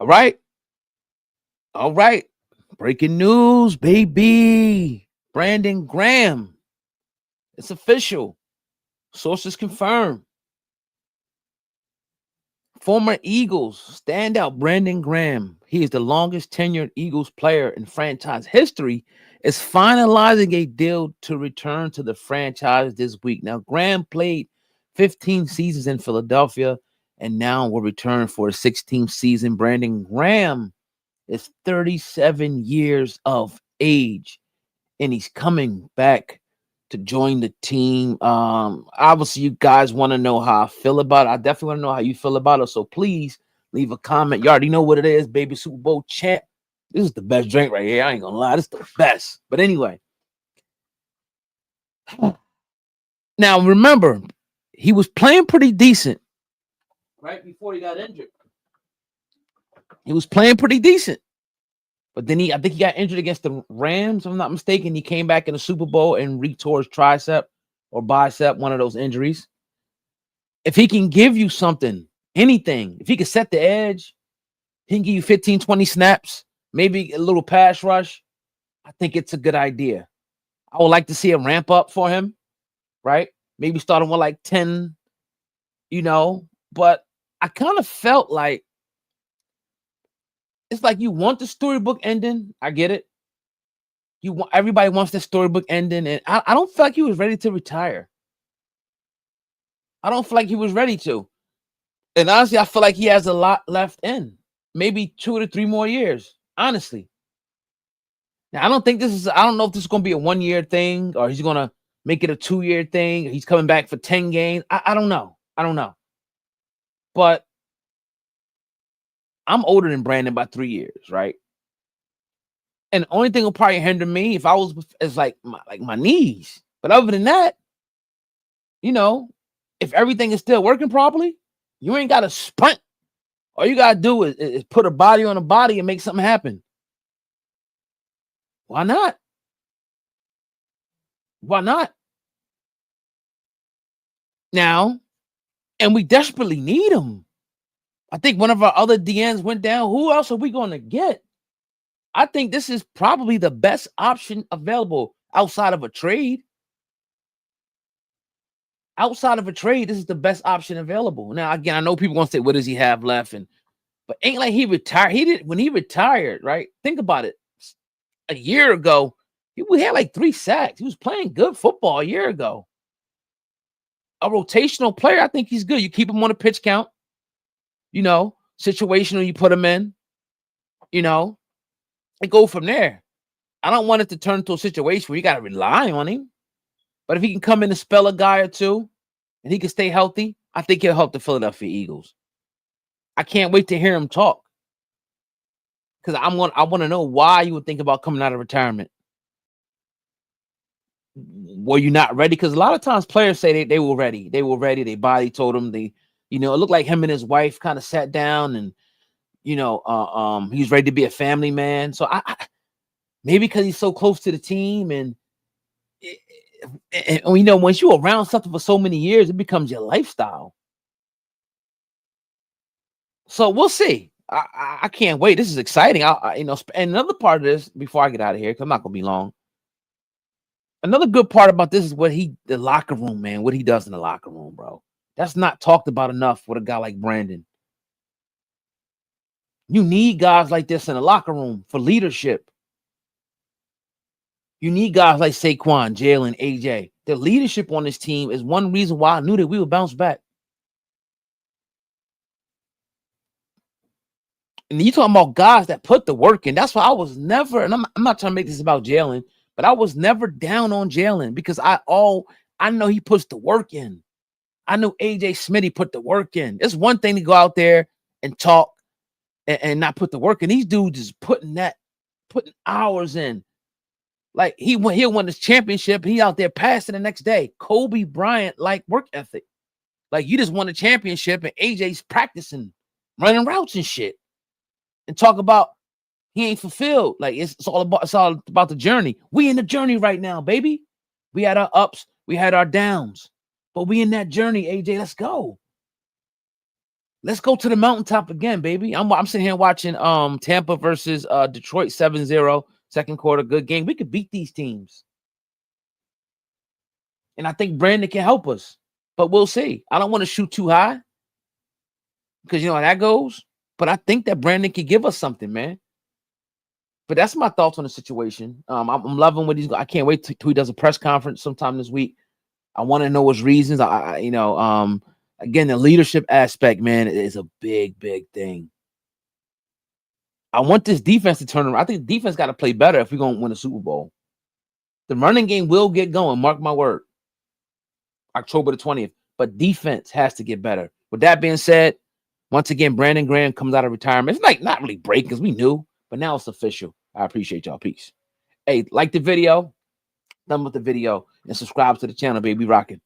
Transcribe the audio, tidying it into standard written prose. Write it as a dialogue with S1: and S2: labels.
S1: All right. All right. Breaking news, baby. Brandon Graham. It's official. Sources confirm. Former Eagles standout Brandon Graham. He is the longest tenured Eagles player in franchise history. Is finalizing a deal to return to the franchise this week. Now, Graham played 15 seasons in Philadelphia and now will return for a 16th season. Brandon Graham is 37 years of age and he's coming back to join the team. Obviously, you guys want to know how I feel about it. I definitely want to know how you feel about it. So please leave a comment. You already know what it is, baby. Super Bowl champ. This is the best drink right here. I ain't gonna lie, this is the best. But anyway, now remember, he was playing pretty decent right before he got injured. He was playing pretty decent. But then I think he got injured against the Rams, if I'm not mistaken. He came back in the Super Bowl and re-tore his tricep or bicep, one of those injuries. If he can give you something, anything, if he can set the edge, he can give you 15, 20 snaps, maybe a little pass rush, I think it's a good idea. I would like to see a ramp up for him, right? Maybe starting with like 10, but I kind of felt like it's like you want the storybook ending. I get it. Everybody wants the storybook ending, and I don't feel like he was ready to retire. I don't feel like he was ready to. And honestly, I feel like he has a lot left in. Maybe 2 to 3 more years, honestly. Now, I don't know if this is going to be a 1-year thing or he's going to make it a 2-year thing. He's coming back for 10 games. I don't know. But I'm older than Brandon by 3 years, right? And the only thing will probably hinder me if I was is like my knees. But other than that, if everything is still working properly, you ain't got to sprint. All you got to do is put a body on a body and make something happen. Why not? Why not? Now, and we desperately need him. I think one of our other DNs went down. Who else are we going to get? I think this is probably the best option available outside of a trade. Outside of a trade, this is the best option available. Now, again, I know people want to say, what does he have left? But ain't like he retired. When he retired, right? Think about it. A year ago, he had like 3 sacks. He was playing good football a year ago. A rotational player, I think he's good. You keep him on a pitch count, situational, you put him in, and go from there. I don't want it to turn into a situation where you got to rely on him. But if he can come in and spell a guy or two and he can stay healthy, I think he'll help the Philadelphia Eagles. I can't wait to hear him talk. Because I want to know why you would think about coming out of retirement. Were you not ready? Because a lot of times players say they were ready. They were ready. Their body told them it looked like him and his wife kind of sat down and, he's ready to be a family man. So I maybe because he's so close to the team and once you're around something for so many years, it becomes your lifestyle. So we'll see. I can't wait. This is exciting. And another part of this, before I get out of here, because I'm not gonna be long. Another good part about this is the locker room, man. What he does in the locker room, bro. That's not talked about enough with a guy like Brandon. You need guys like this in the locker room for leadership. You need guys like Saquon, Jalen, AJ. The leadership on this team is one reason why I knew that we would bounce back. And you talking about guys that put the work in. That's why I was never, and I'm not trying to make this about Jalen, but I was never down on Jalen because I know he puts the work in. I know AJ Smitty put the work in. It's one thing to go out there and talk and not put the work in. These dudes is putting hours in. Like he'll win this championship. He out there passing the next day. Kobe Bryant like work ethic. Like you just won a championship and AJ's practicing, running routes and shit. And talk about he ain't fulfilled. Like it's all about the journey. We in the journey right now, baby. We had our ups, we had our downs, but we in that journey, AJ. Let's go. Let's go to the mountaintop again, baby. I'm sitting here watching Tampa versus Detroit 7-0, second quarter, good game. We could beat these teams. And I think Brandon can help us. But we'll see. I don't want to shoot too high because you know how that goes. But I think that Brandon can give us something, man. But that's my thoughts on the situation. I'm loving what he's. I can't wait till he does a press conference sometime this week. I want to know his reasons. Again, the leadership aspect, man, is a big, big thing. I want this defense to turn around. I think the defense got to play better if we're going to win a Super Bowl. The running game will get going. Mark my word. October the 20th. But defense has to get better. With that being said, once again, Brandon Graham comes out of retirement. It's like not really breaking because we knew, but now it's official. I appreciate y'all. Peace. Hey, like the video, thumb up the video, and subscribe to the channel, baby. Rocking.